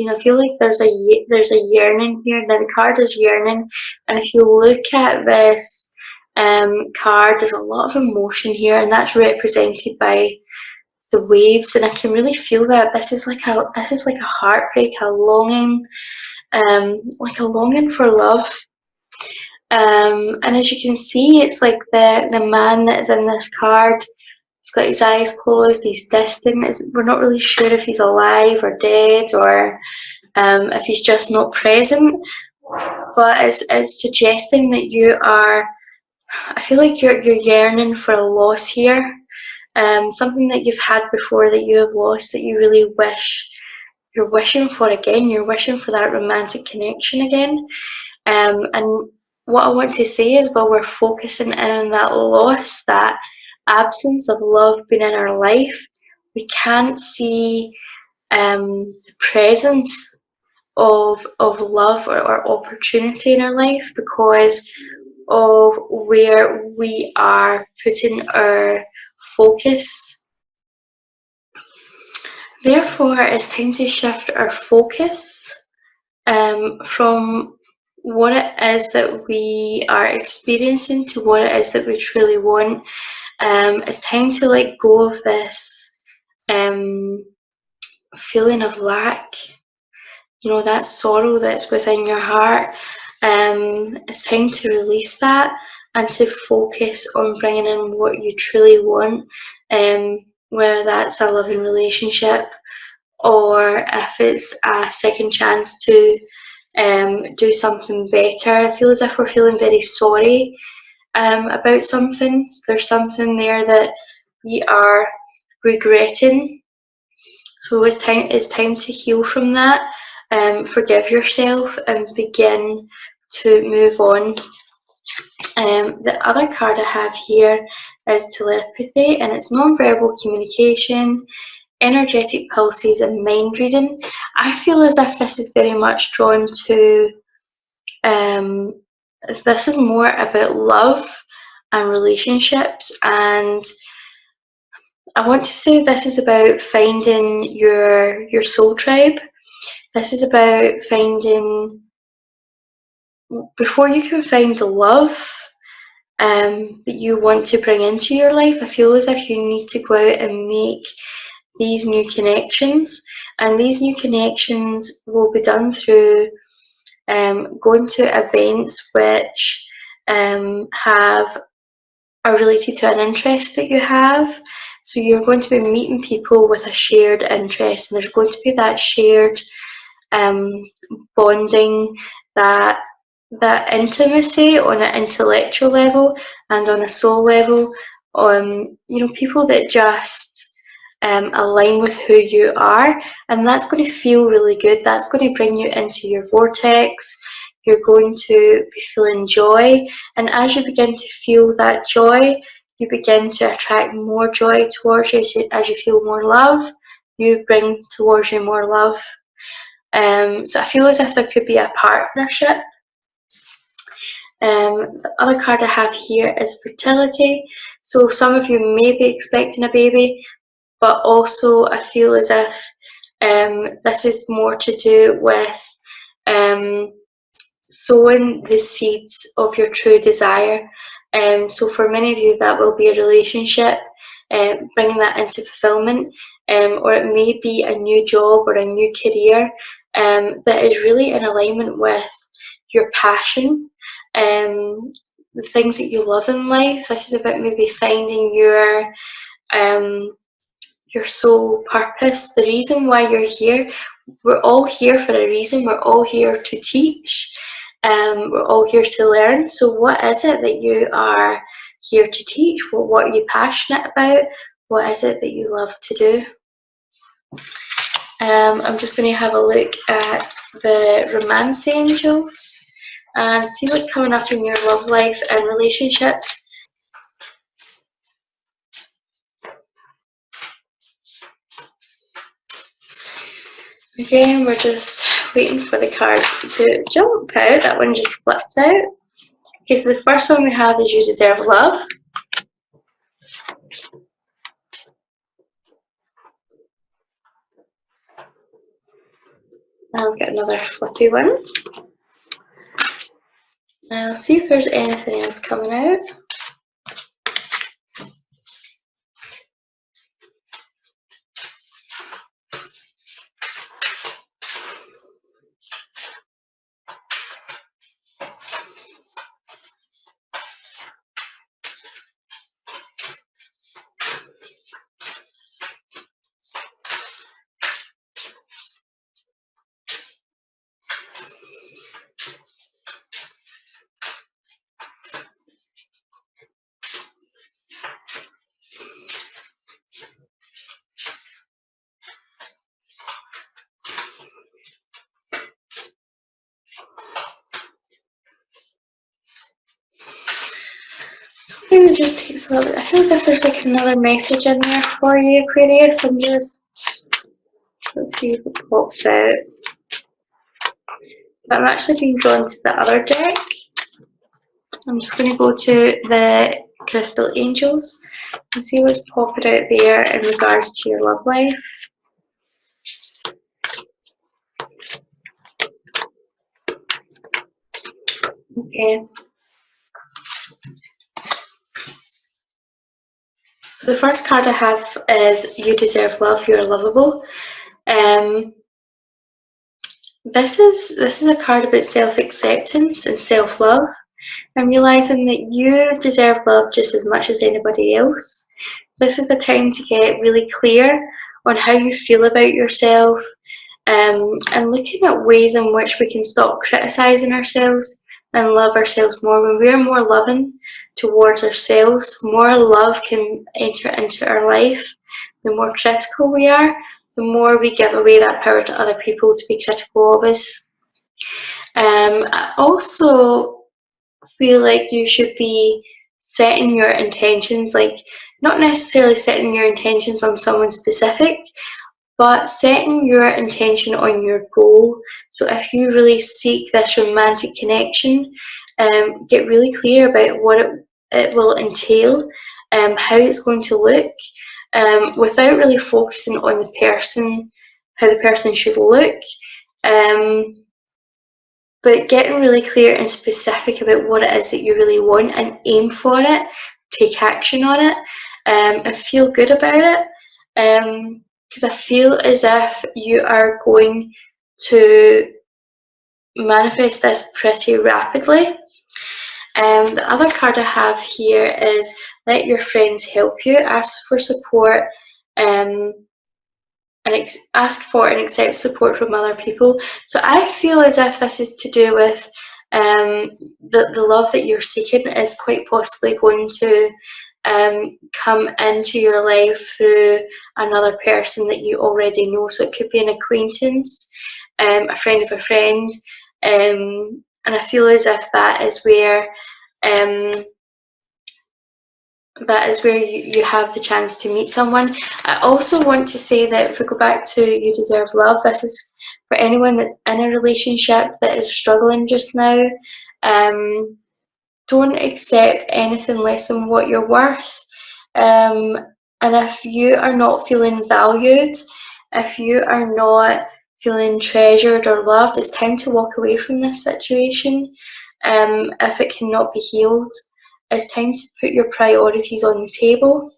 17. I feel like there's a yearning here. Now the card is yearning, and if you look at this card, there's a lot of emotion here, and that's represented by the waves, and I can really feel that this is like a heartbreak, a longing, like a longing for love. And as you can see, it's like the man that is in this card. He's got his eyes closed. He's distant. We're not really sure if he's alive or dead, or if he's just not present. But it's suggesting that you are. I feel like you're yearning for a loss here. Something that you've had before that you have lost, that you really wish. You're wishing for again. You're wishing for that romantic connection again. And what I want to say is, while we're focusing in on that loss, that absence of love being in our life, we can't see the presence of love or opportunity in our life because of where we are putting our focus. Therefore, it's time to shift our focus from what it is that we are experiencing to what it is that we truly want. It's time to let go of this feeling of lack, that sorrow that's within your heart. It's time to release that and to focus on bringing in what you truly want, whether that's a loving relationship or if it's a second chance to do something better. I feel as if we're feeling very sorry about something. There's something there that we are regretting. So it's time to heal from that, forgive yourself and begin to move on. The other card I have here is telepathy, and it's non-verbal communication, energetic pulses and mind reading. I feel as if this is very much drawn to this is more about love and relationships, and I want to say this is about finding your soul tribe. This is about finding, before you can find the love that you want to bring into your life, I feel as if you need to go out and make these new connections, and these new connections will be done through going to events which are related to an interest that you have. So you're going to be meeting people with a shared interest, and there's going to be that shared bonding, that intimacy on an intellectual level and on a soul level. People that just align with who you are, and that's going to feel really good. That's going to bring you into your vortex. You're going to be feeling joy, and as you begin to feel that joy, you begin to attract more joy towards you. As you feel more love, you bring towards you more love. So I feel as if there could be a partnership. The other card I have here is fertility. So some of you may be expecting a baby, but also I feel as if this is more to do with sowing the seeds of your true desire. So for many of you, that will be a relationship, bringing that into fulfillment, or it may be a new job or a new career that is really in alignment with your passion, the things that you love in life. This is about maybe finding your sole purpose, the reason why you're here. We're all here for a reason. We're all here to teach. We're all here to learn. So what is it that you are here to teach? What are you passionate about? What is it that you love to do? I'm just going to have a look at the romance angels and see what's coming up in your love life and relationships. Again, we're just waiting for the cards to jump out. That one just flipped out. Okay, so the first one we have is you deserve love. I'll get another flippy one. I'll see if there's anything else coming out. It just takes a little bit. I feel as if there's like another message in there for you, Aquarius. I'm just, let's see if it pops out. But I'm actually being drawn to the other deck. I'm just going to go to the Crystal Angels and see what's popping out there in regards to your love life. Okay. So the first card I have is You Deserve Love, You're Lovable. This is a card about self-acceptance and self-love. And realizing that you deserve love just as much as anybody else. This is a time to get really clear on how you feel about yourself, and looking at ways in which we can stop criticizing ourselves and love ourselves more. When we're more loving towards ourselves, more love can enter into our life. The more critical we are, the more we give away that power to other people to be critical of us. I also feel like you should be setting your intentions, like not necessarily setting your intentions on someone specific, but setting your intention on your goal. So if you really seek this romantic connection, get really clear about what it will entail, how it's going to look, without really focusing on the person, how the person should look. But getting really clear and specific about what it is that you really want and aim for it, take action on it, and feel good about it. Because I feel as if you are going to manifest this pretty rapidly. The other card I have here is Let Your Friends Help You, ask for support, and ask for and accept support from other people. So I feel as if this is to do with the love that you're seeking is quite possibly going to come into your life through another person that you already know. So it could be an acquaintance, a friend of a friend, and I feel as if that is where you have the chance to meet someone. I also want to say that if we go back to You Deserve Love, this is for anyone that's in a relationship that is struggling just now. Don't accept anything less than what you're worth. And if you are not feeling valued, if you are not feeling treasured or loved, it's time to walk away from this situation. If it cannot be healed, it's time to put your priorities on the table,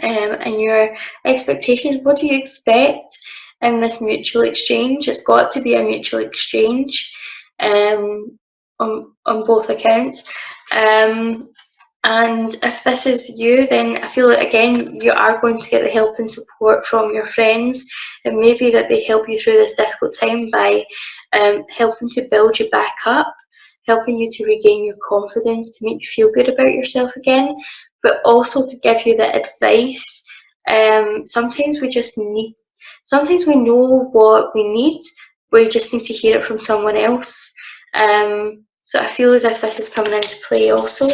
and your expectations. What do you expect in this mutual exchange? It's got to be a mutual exchange, on both accounts. And if this is you, then I feel like, again, you are going to get the help and support from your friends. It may be that they help you through this difficult time by helping to build you back up, helping you to regain your confidence, to make you feel good about yourself again, but also to give you the advice. Sometimes we know what we need, we just need to hear it from someone else. So I feel as if this is coming into play also.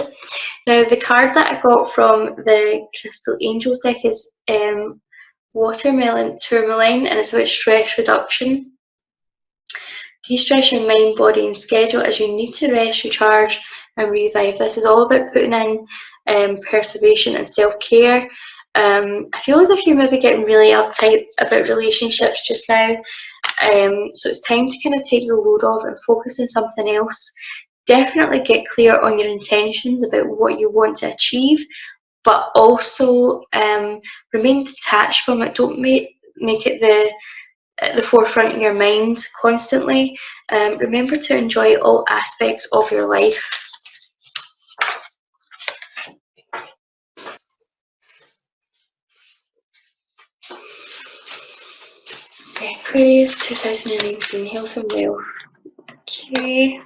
Now, the card that I got from the Crystal Angels deck is Watermelon Tourmaline, and it's about stress reduction. De-stress your mind, body and schedule as you need to rest, recharge and revive. This is all about putting in perseverance and self-care. I feel as if you may be getting really uptight about relationships just now, So it's time to kind of take the load off and focus on something else. Definitely get clear on your intentions about what you want to achieve, but also remain detached from it. Don't make it at the forefront of your mind constantly. Remember to enjoy all aspects of your life. Aquarius 2019, health and wealth. Okay.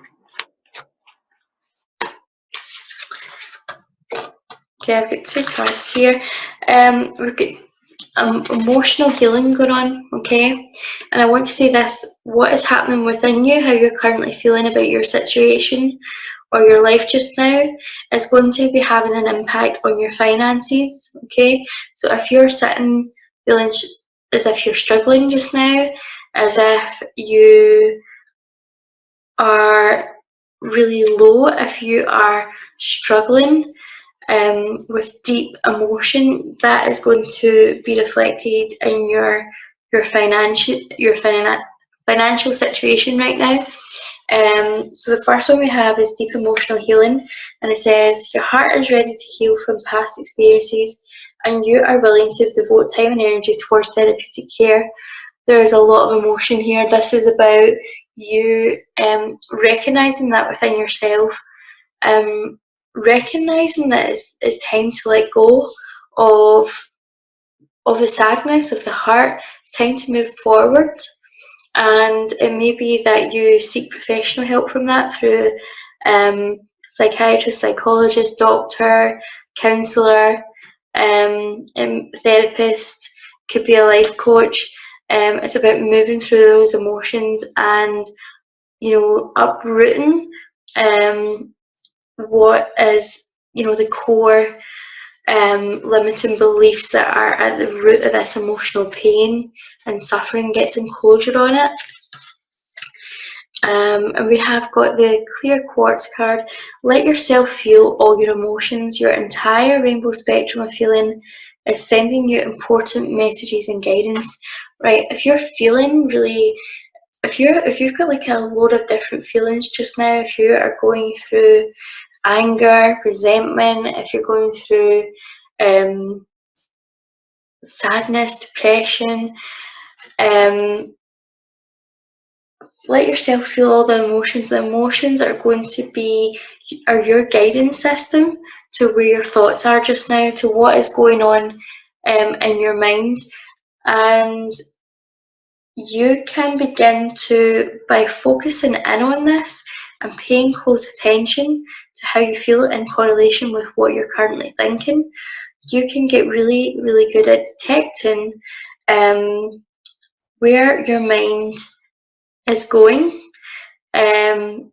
Okay, I've got 2 cards here. We've got emotional healing going on, okay? And I want to say this: what is happening within you, how you're currently feeling about your situation or your life just now, is going to be having an impact on your finances, okay? So if you're sitting feeling as if you're struggling just now, as if you are really low, if you are struggling with deep emotion, that is going to be reflected in your financial situation right now. So the first one we have is deep emotional healing, and it says your heart is ready to heal from past experiences, and you are willing to devote time and energy towards therapeutic care. There is a lot of emotion here. This is about you recognizing that within yourself, recognizing that it's time to let go of the sadness of the heart. It's time to move forward, and it may be that you seek professional help from that through psychiatrist, psychologist, doctor, counsellor, therapist, could be a life coach. It's about moving through those emotions and, uprooting what is, the core limiting beliefs that are at the root of this emotional pain and suffering, get some closure on it. And we have got the clear quartz card. Let yourself feel all your emotions. Your entire rainbow spectrum of feeling is sending you important messages and guidance. Right? If you're feeling really, if you've got like a load of different feelings just now, if you are going through anger, resentment, if you're going through sadness, depression, let yourself feel all the emotions. The emotions are going to be your guidance system to where your thoughts are just now, to what is going on in your mind. And you can begin to, by focusing in on this and paying close attention to how you feel in correlation with what you're currently thinking, you can get really, really good at detecting where your mind is going, and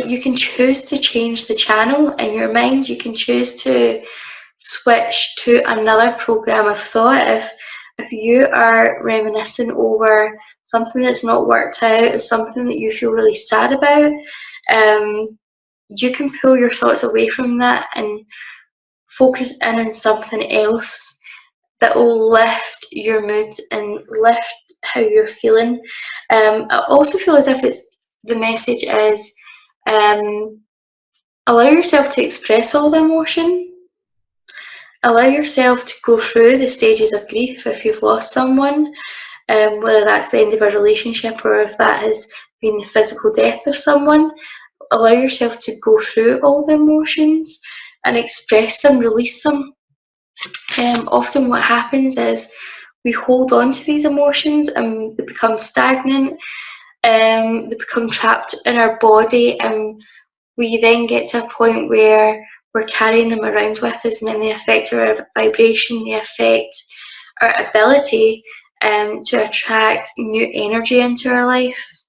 you can choose to change the channel in your mind. You can choose to switch to another program of thought. If you are reminiscing over something that's not worked out, something that you feel really sad about, you can pull your thoughts away from that and focus in on something else that will lift your mood and lift how you're feeling. I also feel as if the message is allow yourself to express all the emotion. Allow yourself to go through the stages of grief if you've lost someone, whether that's the end of a relationship or if that has been the physical death of someone. Allow yourself to go through all the emotions and express them, release them. Often what happens is we hold on to these emotions and they become stagnant, they become trapped in our body, and we then get to a point where we're carrying them around with us, and then they affect our vibration, they affect our ability to attract new energy into our life.